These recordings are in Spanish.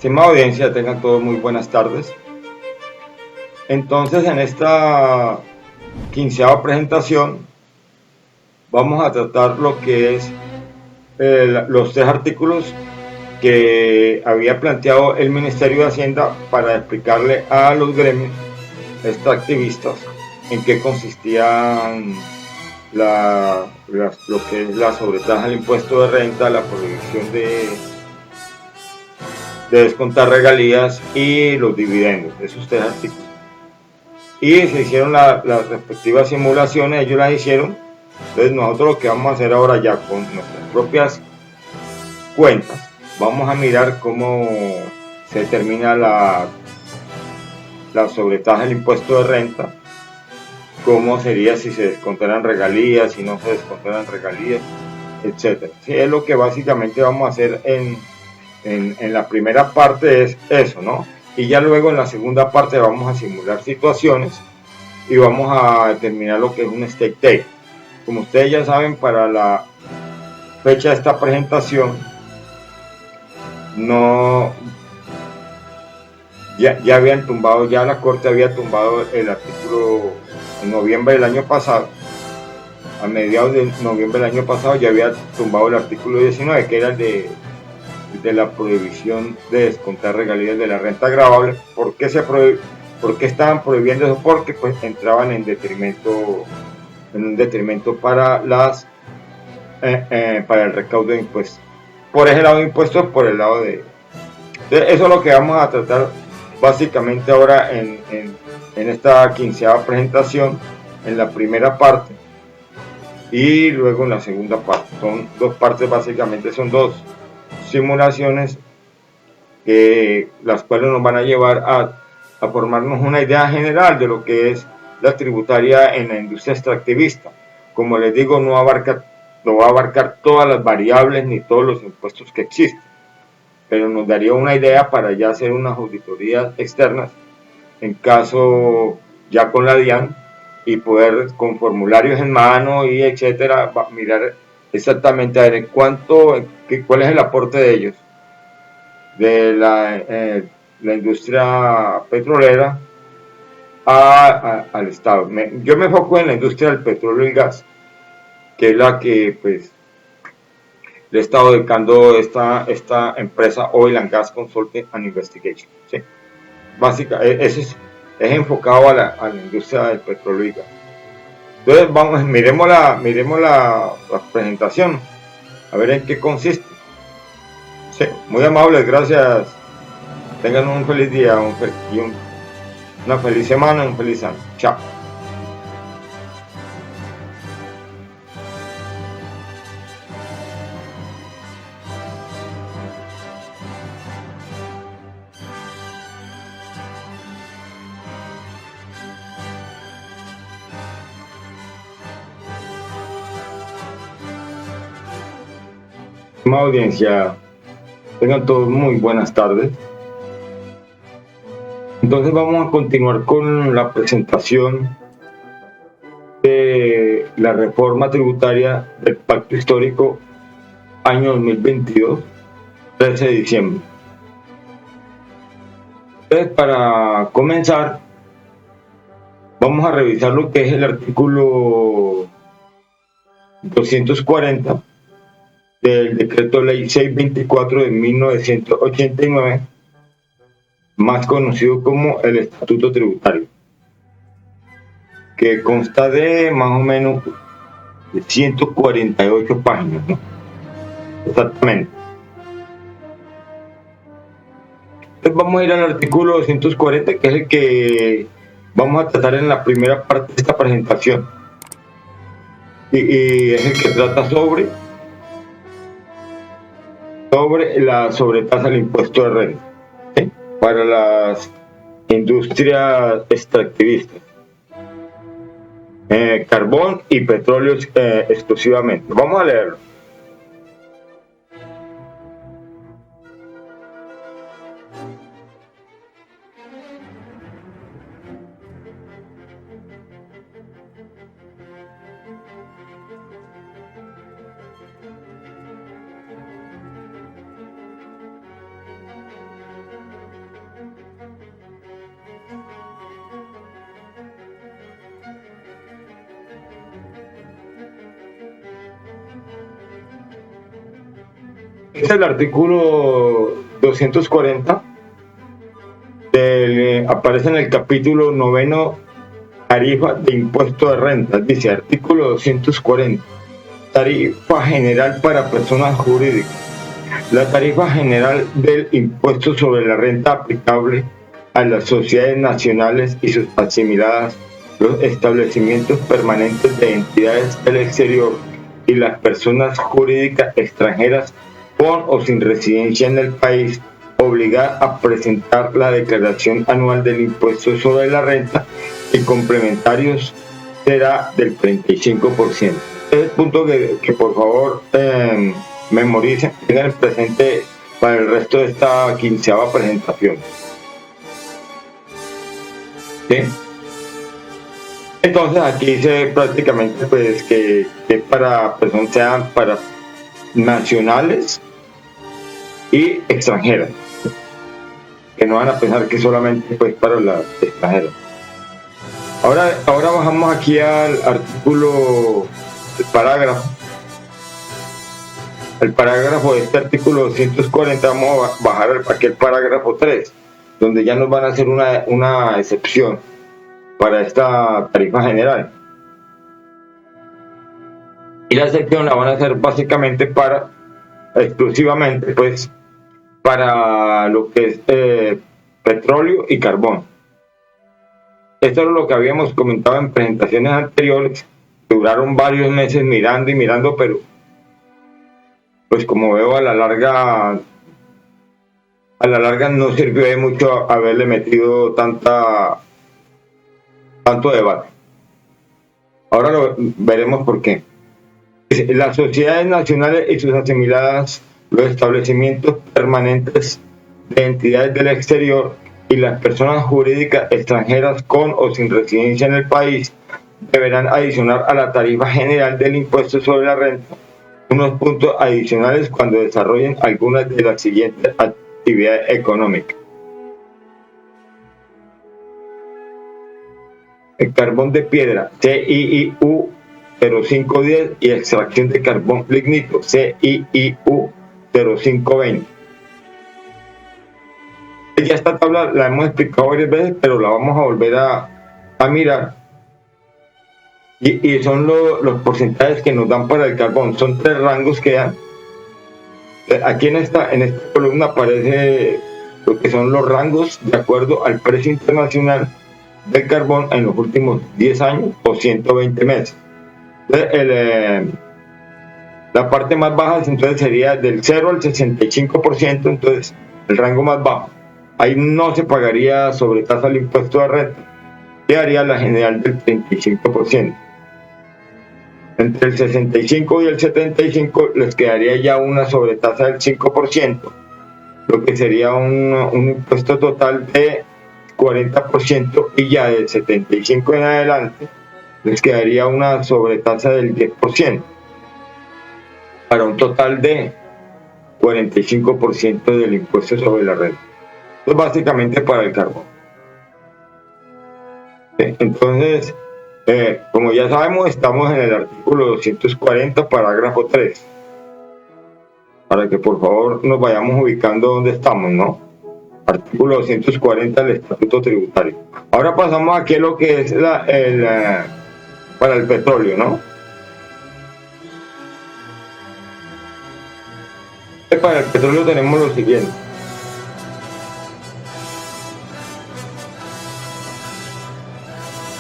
Estimada audiencia, tengan todos muy buenas tardes. Entonces, en esta quinceava presentación vamos a tratar lo que es los tres artículos que había planteado el Ministerio de Hacienda para explicarle a los gremios extractivistas en qué consistían lo que es la sobretasa del impuesto de renta, la prohibición de descontar regalías y los dividendos, esos tres artículos. Y se hicieron las respectivas simulaciones, ellos las hicieron. Entonces nosotros lo que vamos a hacer ahora ya con nuestras propias cuentas, vamos a mirar cómo se determina la sobretasa del impuesto de renta, cómo sería si se descontaran regalías, si no se descontaran regalías, etcétera. Sí, es lo que básicamente vamos a hacer en la primera parte, es eso, ¿no? Y ya luego en la segunda parte vamos a simular situaciones y vamos a determinar lo que es un stake take. Como ustedes ya saben, para la fecha de esta presentación, no, ya habían tumbado, ya la Corte había tumbado el artículo en noviembre del año pasado. A mediados de noviembre del año pasado ya había tumbado el artículo 19, que era el de la prohibición de descontar regalías de la renta gravable. ¿Por qué estaban prohibiendo eso? Porque pues entraban en un detrimento para para el recaudo de impuestos. Por ese lado de impuestos, por el lado de... Eso es lo que vamos a tratar básicamente ahora en esta quinceava presentación, en la primera parte y luego en la segunda parte. Son dos partes básicamente, son dos simulaciones las cuales nos van a llevar a formarnos una idea general de lo que es la tributaria en la industria extractivista. Como les digo, no va a abarcar todas las variables ni todos los impuestos que existen, pero nos daría una idea para ya hacer unas auditorías externas en caso ya con la DIAN y poder con formularios en mano y etcétera mirar exactamente a ver cuál es el aporte de ellos, de la industria petrolera al Estado. Yo me enfoco en la industria del petróleo y gas, que es la que pues le he estado dedicando esta empresa Oil and Gas Consulting and Investigation. ¿Sí? Es enfocado a la industria del petróleo y gas. Entonces, miremos la presentación, a ver en qué consiste. Sí, muy amables, gracias. Tengan un feliz día una feliz semana, un feliz año. Chao. Estimada audiencia, tengan todos muy buenas tardes. Entonces vamos a continuar con la presentación de la reforma tributaria del Pacto Histórico año 2022, 13 de diciembre. Entonces, para comenzar, vamos a revisar lo que es el artículo 240 del Decreto Ley 624 de 1989, más conocido como el Estatuto Tributario, que consta de más o menos 148 páginas, ¿no? Exactamente. Entonces vamos a ir al artículo 240, que es el que vamos a tratar en la primera parte de esta presentación. Y es el que trata sobre la sobretasa del impuesto de renta, ¿sí? Para las industrias extractivistas, carbón y petróleo exclusivamente. Vamos a leerlo. Este es el artículo 240, aparece en el capítulo noveno, tarifa de impuesto de renta. Dice, artículo 240, tarifa general para personas jurídicas. La tarifa general del impuesto sobre la renta aplicable a las sociedades nacionales y sus asimiladas, los establecimientos permanentes de entidades del exterior y las personas jurídicas extranjeras con o sin residencia en el país, obligadas a presentar la declaración anual del impuesto sobre la renta y complementarios será del 35%. Este es el punto que por favor memoricen, tengan presente para el resto de esta 15ª presentación. ¿Sí? Entonces aquí dice prácticamente pues que para personas sean para nacionales y extranjeras, que no van a pensar que solamente pues para las extranjeras. Ahora bajamos aquí al artículo, el parágrafo de este artículo 240. Vamos a bajar aquí el parágrafo 3, donde ya nos van a hacer una excepción para esta tarifa general. Y la excepción la van a hacer básicamente exclusivamente pues para lo que es petróleo y carbón. Esto es lo que habíamos comentado en presentaciones anteriores, que duraron varios meses mirando, pero pues como veo a la larga no sirvió de mucho haberle metido tanto debate. Ahora veremos por qué. Las sociedades nacionales y sus asimiladas, los establecimientos permanentes de entidades del exterior y las personas jurídicas extranjeras con o sin residencia en el país deberán adicionar a la tarifa general del impuesto sobre la renta unos puntos adicionales cuando desarrollen algunas de las siguientes actividades económicas. El carbón de piedra, CIIU 0510, y extracción de carbón lignito, CIIU 0520. Ya esta tabla la hemos explicado varias veces, pero la vamos a volver a mirar. Y son los porcentajes que nos dan para el carbón. Son 3 rangos que dan. Aquí en esta columna aparece lo que son los rangos de acuerdo al precio internacional del carbón en los últimos 10 años o 120 meses. Entonces, la parte más baja entonces sería del 0 al 65%, entonces el rango más bajo. Ahí no se pagaría sobretasa al impuesto de renta, quedaría la general del 35%. Entre el 65 y el 75 les quedaría ya una sobretasa del 5%, lo que sería un impuesto total de 40%, y ya del 75 en adelante les quedaría una sobretasa del 10%, para un total de 45% del impuesto sobre la renta. Esto es básicamente para el carbón. Entonces, como ya sabemos, estamos en el artículo 240, parágrafo 3, para que por favor nos vayamos ubicando donde estamos, ¿no? Artículo 240 del Estatuto Tributario. Ahora pasamos aquí a lo que es para el petróleo, ¿no? Para el petróleo tenemos lo siguiente.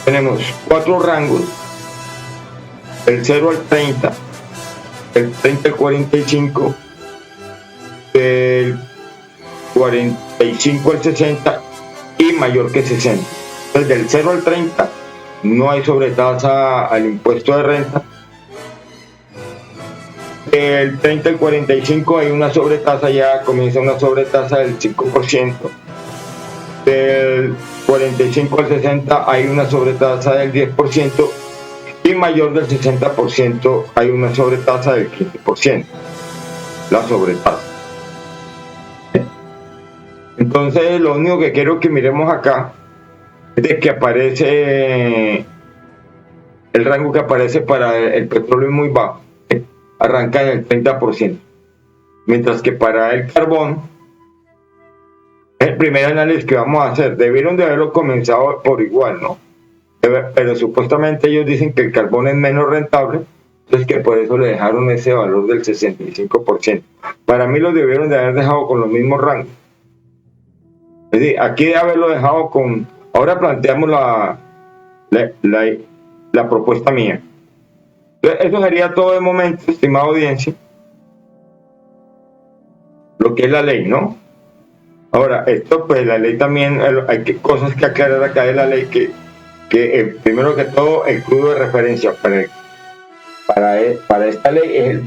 Tenemos 4 rangos, del 0 al 30, del 30 al 45, del 45 al 60 y mayor que 60. Entonces, del 0 al 30 no hay sobretasa al impuesto de renta. Del 30 al 45 hay una sobretasa, ya comienza una sobretasa del 5%. Del 45 al 60 hay una sobretasa del 10%, y mayor del 60% hay una sobretasa del 15%, la sobretasa. Entonces lo único que quiero que miremos acá es de que aparece el rango que aparece para el petróleo es muy bajo, arranca en el 30%. Mientras que para el carbón, el primer análisis que vamos a hacer, debieron de haberlo comenzado por igual, ¿no? Pero supuestamente ellos dicen que el carbón es menos rentable, entonces que por eso le dejaron ese valor del 65%. Para mí lo debieron de haber dejado con los mismos rangos. Es decir, aquí de haberlo dejado con... Ahora planteamos la propuesta mía. Entonces, eso sería todo de momento, estimada audiencia, lo que es la ley, ¿no? Ahora, esto pues la ley también, hay cosas que aclarar acá de la ley que primero que todo el crudo de referencia para esta ley es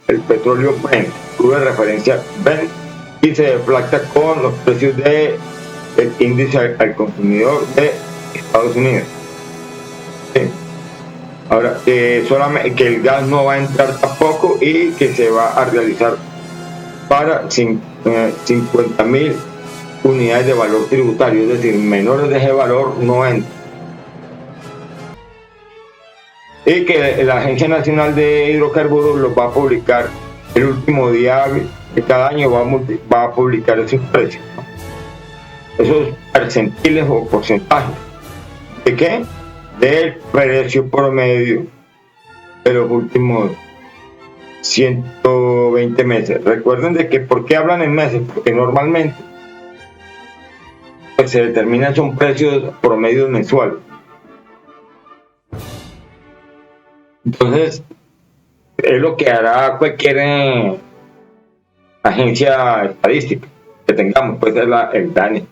el petróleo Brent, crudo de referencia Brent, y se deflacta con los precios del índice al consumidor de Estados Unidos. ¿Sí? Ahora, solamente que el gas no va a entrar tampoco y que se va a realizar para 50.000 unidades de valor tributario, es decir, menores de ese valor no entran. Y que la Agencia Nacional de Hidrocarburos los va a publicar el último día de cada año, va a publicar esos precios, ¿no? Esos percentiles o porcentajes. ¿De qué? Del precio promedio de los últimos 120 meses. Recuerden de que, ¿por qué hablan en meses? Porque normalmente pues, se determinan son precios promedios mensuales. Entonces, es lo que hará cualquier agencia estadística que tengamos, puede ser el DANE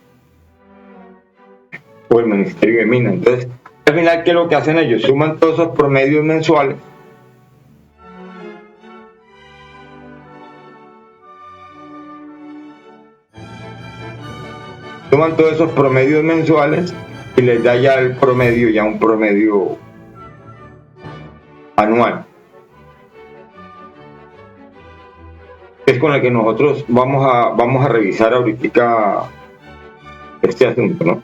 o el Ministerio de Minas. Entonces, al final, ¿qué es lo que hacen ellos? Suman todos esos promedios mensuales y les da ya el promedio, ya un promedio anual. Es con el que nosotros vamos a revisar ahorita este asunto, ¿no?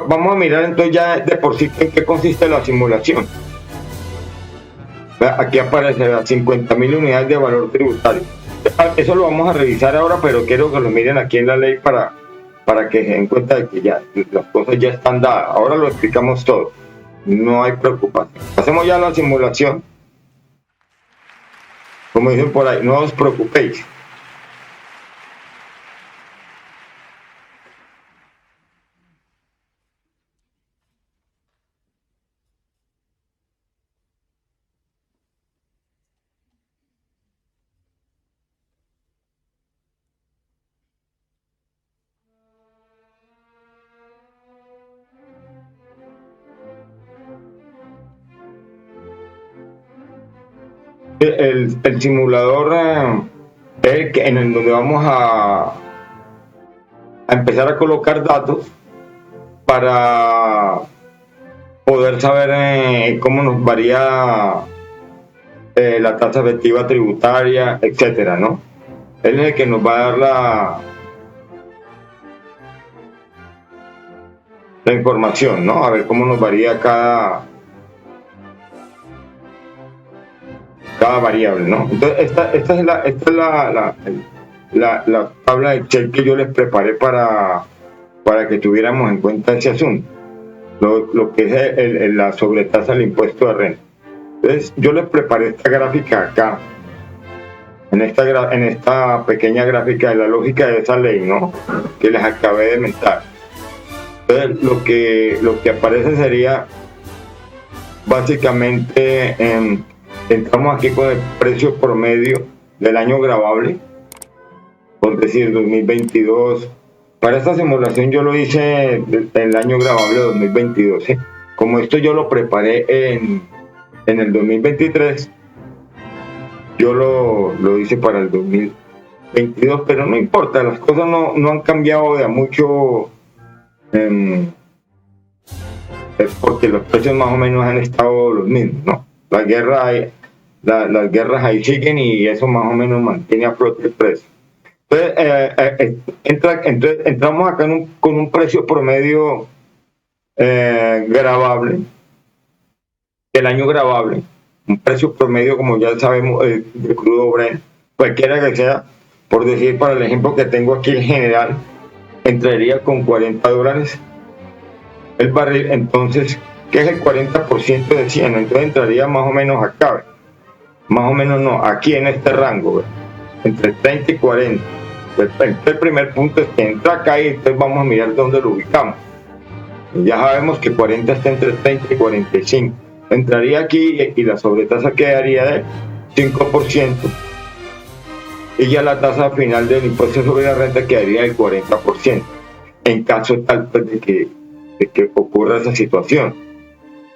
Vamos a mirar entonces ya de por sí en qué consiste la simulación. Aquí aparece las 50.000 unidades de valor tributario. Eso lo vamos a revisar ahora, pero quiero que lo miren aquí en la ley para que se den cuenta de que ya las cosas ya están dadas. Ahora lo explicamos todo. No hay preocupación. Hacemos ya la simulación. Como dicen por ahí, no os preocupéis. El simulador en el donde vamos a empezar a colocar datos para poder saber cómo nos varía la tasa efectiva tributaria, etcétera, ¿no? Él es el que nos va a dar la información, ¿no? A ver cómo nos varía cada variable, ¿no? Entonces, esta es la tabla de Excel que yo les preparé para que tuviéramos en cuenta ese asunto, lo que es la sobretasa del impuesto de renta. Entonces, yo les preparé esta gráfica acá, en esta pequeña gráfica de la lógica de esa ley, ¿no? Que les acabé de mentar. Entonces, lo que aparece sería básicamente entramos aquí con el precio promedio del año gravable, por decir 2022. Para esta simulación yo lo hice el año gravable 2022. ¿Sí? Como esto yo lo preparé en el 2023, yo lo hice para el 2022, pero no importa, las cosas no han cambiado de a mucho, porque los precios más o menos han estado los mismos, ¿no? Las guerras ahí siguen y eso más o menos mantiene a flote el precio. Entonces, entramos acá con un precio promedio gravable, el año gravable, un precio promedio, como ya sabemos, de crudo Brent, cualquiera que sea, por decir, para el ejemplo que tengo aquí en general, entraría con $40 el barril. Entonces, ¿qué es el 40% de 100? Entonces entraría más o menos acá, más o menos no, aquí en este rango, entre 30 y 40. El primer punto es que entra acá y entonces vamos a mirar dónde lo ubicamos. Ya sabemos que 40 está entre 30 y 45. Entraría aquí y la sobretasa quedaría de 5%. Y ya la tasa final del impuesto sobre la renta quedaría del 40%. En caso tal pues, de que ocurra esa situación.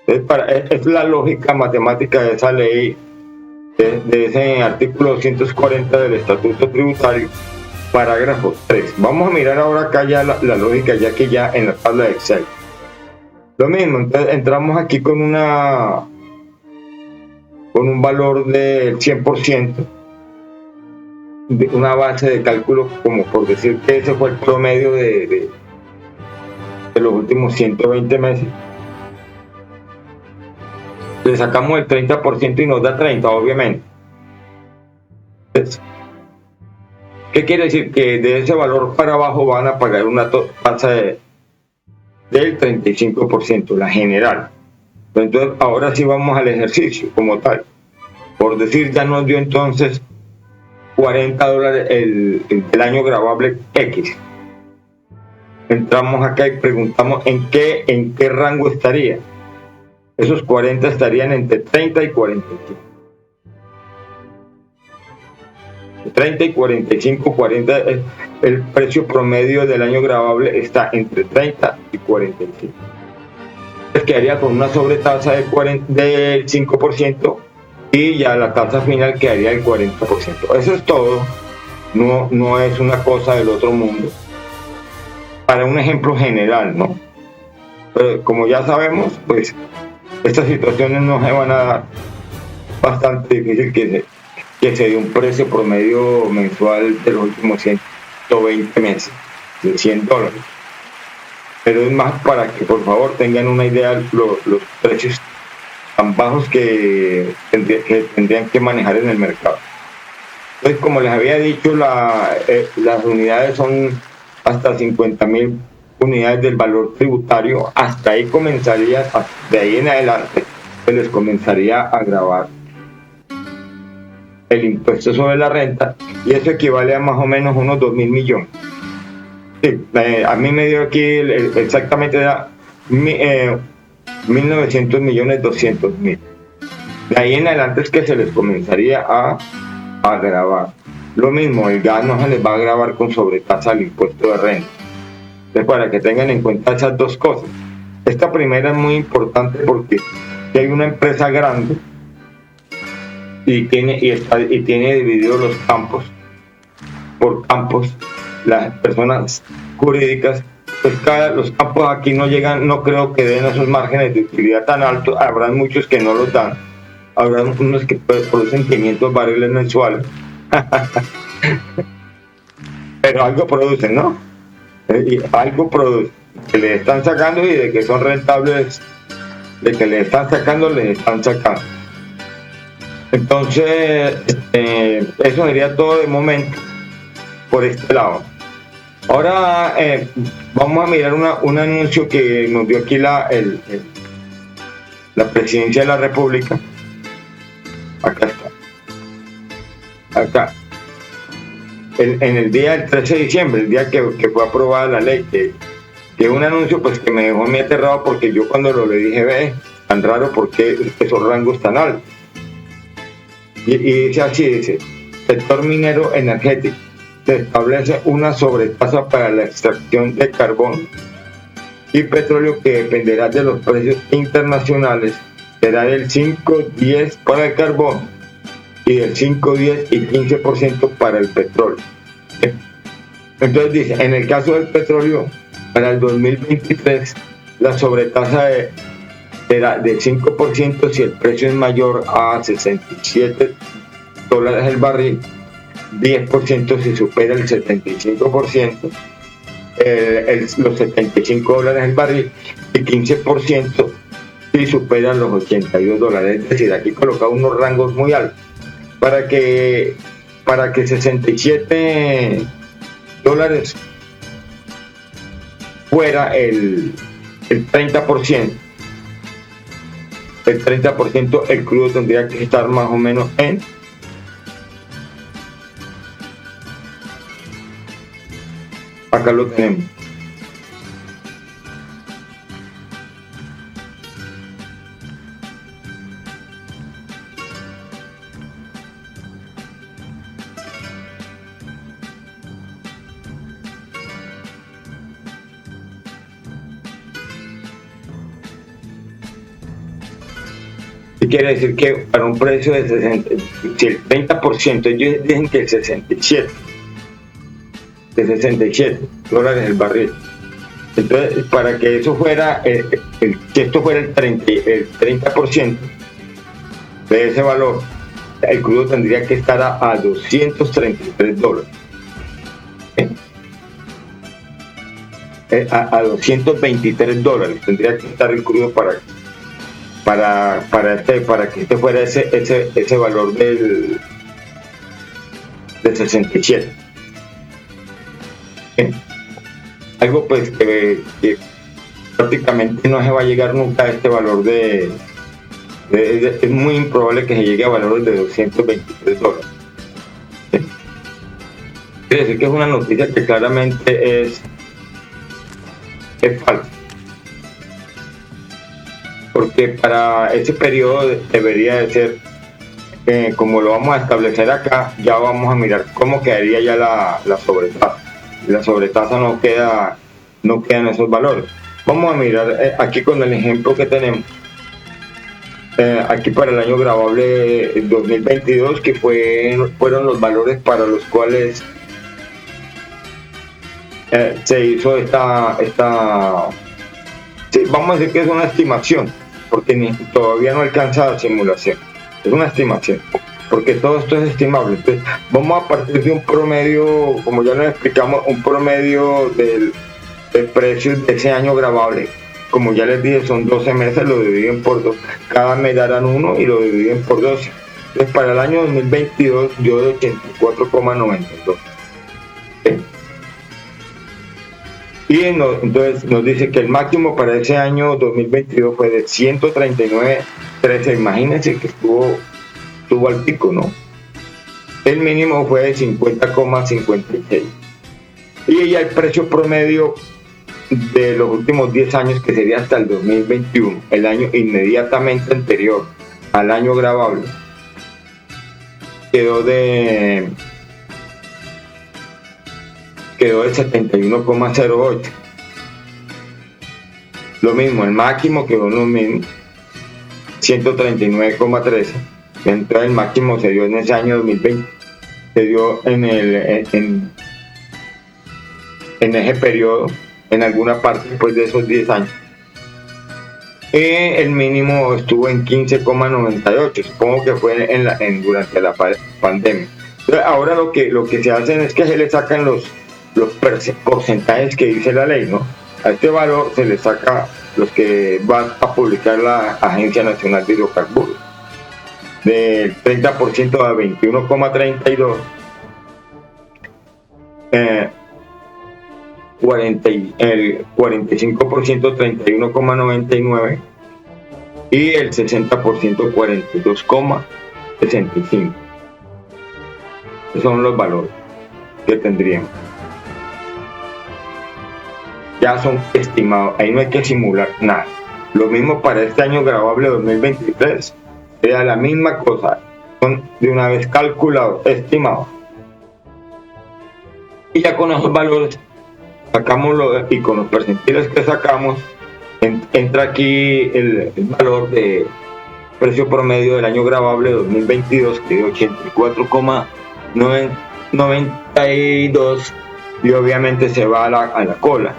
Entonces, es la lógica matemática de esa ley, de ese artículo 240 del Estatuto Tributario, parágrafo 3. Vamos a mirar ahora acá ya la lógica, ya que ya en la tabla de Excel. Lo mismo, entonces entramos aquí con un valor del 100%, de una base de cálculo, como por decir que ese fue el promedio de los últimos 120 meses. Le sacamos el 30% y nos da 30, obviamente. Entonces, ¿qué quiere decir? Que de ese valor para abajo van a pagar una tasa del 35%, la general. Entonces, ahora sí vamos al ejercicio como tal. Por decir, ya nos dio entonces $40 el año gravable X. Entramos acá y preguntamos en qué rango estaría. Esos 40 estarían entre 30 y 45. 30 y 45, 40, el precio promedio del año gravable está entre 30 y 45. Entonces quedaría con una sobretasa del 5% y ya la tasa final quedaría del 40%. Eso es todo, no es una cosa del otro mundo. Para un ejemplo general, ¿no? Pero como ya sabemos, pues estas situaciones no se van a dar. Bastante difícil que se dé un precio promedio mensual de los últimos 120 meses, de $100. Pero es más para que por favor tengan una idea los precios tan bajos que tendrían que manejar en el mercado. Entonces, como les había dicho, las unidades son hasta 50.000 unidades del valor tributario. Hasta ahí comenzaría, de ahí en adelante, se les comenzaría a gravar el impuesto sobre la renta, y eso equivale a más o menos unos 2.000 millones. Sí, a mí me dio aquí exactamente 1.900 millones 200.000. De ahí en adelante es que se les comenzaría a gravar. Lo mismo, el gas no se les va a gravar con sobretasa al impuesto de renta. Entonces, para que tengan en cuenta esas dos cosas. Esta primera es muy importante porque si hay una empresa grande y tiene divididos los campos por campos, las personas jurídicas, pues los campos aquí no llegan, no creo que den esos márgenes de utilidad tan altos. Habrán muchos que no los dan, habrán unos que producen 500 barriles mensuales pero algo producen, ¿no? Y algo producen, que le están sacando, y de que son rentables, de que le están sacando, les están sacando. Entonces, eso sería todo de momento por este lado. Ahora vamos a mirar un anuncio que nos dio aquí la Presidencia de la República. Acá está. Acá. En el día del 13 de diciembre, el día que fue aprobada la ley, que es un anuncio pues que me dejó muy aterrado, porque yo cuando lo le dije, ve, tan raro, porque esos rangos tan altos. Y dice así, dice: sector minero energético, se establece una sobretasa para la extracción de carbón y petróleo que dependerá de los precios internacionales. Será del 5-10 para el carbón y del 5-10 y 15% para el petróleo. Entonces dice, en el caso del petróleo, para el 2023 la sobretasa será del 5% si el precio es mayor a $67 el barril, 10% si supera el 75%, los $75 el barril, y 15% si superan los $82. Es decir, aquí colocado unos rangos muy altos para que $67 fuera el 30%. El 30%, el crudo tendría que estar más o menos en acá lo tenemos. Quiere decir que para un precio de 60, si el 30%, ellos dicen que el 67, de $67 el barril. Entonces, para que eso fuera, que esto fuera el 30% de ese valor, el crudo tendría que estar a $233. A $223 tendría que estar el crudo para que este fuera ese valor del 67. Algo pues que prácticamente no se va a llegar nunca a este valor es muy improbable que se llegue a valores de $223. Quiere decir que es una noticia que claramente es falsa, porque para ese periodo debería de ser, como lo vamos a establecer acá, ya vamos a mirar cómo quedaría ya la sobretasa. La sobretasa no queda en esos valores. Vamos a mirar aquí con el ejemplo que tenemos. Aquí para el año gravable 2022, que fueron los valores para los cuales se hizo sí, vamos a decir que es una estimación, porque todavía no alcanza la simulación, es una estimación, porque todo esto es estimable. Entonces, vamos a partir de un promedio, como ya nos explicamos, un promedio del precio de ese año gravable. Como ya les dije, son 12 meses, lo dividen por 2, cada mes darán 1 y lo dividen por 12. Entonces, para el año 2022 dio de 84,92. Y entonces nos dice que el máximo para ese año 2022 fue de 139,13. Imagínense que estuvo al pico, ¿no? El mínimo fue de 50,56. Y ya el precio promedio de los últimos 10 años, que sería hasta el 2021, el año inmediatamente anterior al año gravable, quedó de 71,08. Lo mismo, el máximo quedó lo mismo, 139,13. Entonces el máximo se dio en ese año 2020, se dio en ese periodo, en alguna parte después de esos 10 años. El mínimo estuvo en 15,98, supongo que fue durante la pandemia. Entonces, ahora lo que se hacen es que se le sacan los porcentajes que dice la ley, ¿no? A este valor se le saca los que va a publicar la Agencia Nacional de Hidrocarburos, del 30% a 21,32, el 45% 31,99 y el 60% 42,65. Esos son los valores que tendríamos. Ya son estimados, ahí no hay que simular nada. Lo mismo para este año gravable 2023, era la misma cosa, son de una vez calculados, estimados. Y ya con esos valores sacámoslo, y con los percentiles que sacamos entra aquí el valor de precio promedio del año gravable 2022, que dio 84,92, y obviamente se va a la cola.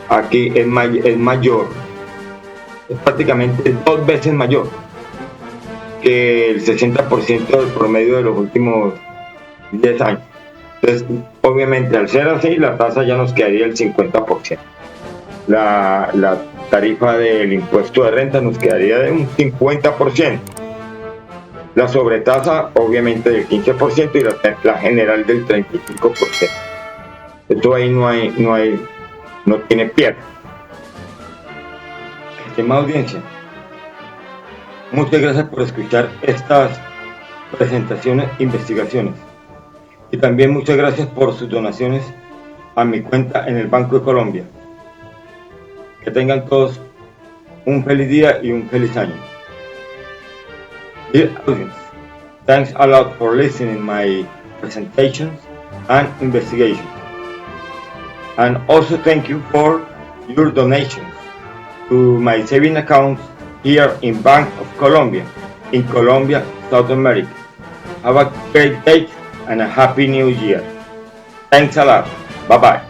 Aquí es mayor, es prácticamente 2 veces mayor que el 60% del promedio de los últimos 10 años. Entonces, obviamente, al ser así, la tasa ya nos quedaría el 50%. La tarifa del impuesto de renta nos quedaría de un 50%. La sobretasa obviamente del 15% y la general del 35%. Esto ahí no tiene pierde. Estimada audiencia, muchas gracias por escuchar estas presentaciones e investigaciones. Y también muchas gracias por sus donaciones a mi cuenta en el Banco de Colombia. Que tengan todos un feliz día y un feliz año. Dear audience, thanks a lot for listening my presentations and investigations. And also thank you for your donations to my saving account here in Bank of Colombia, in Colombia, South America. Have a great day and a happy new year. Thanks a lot. Bye-bye.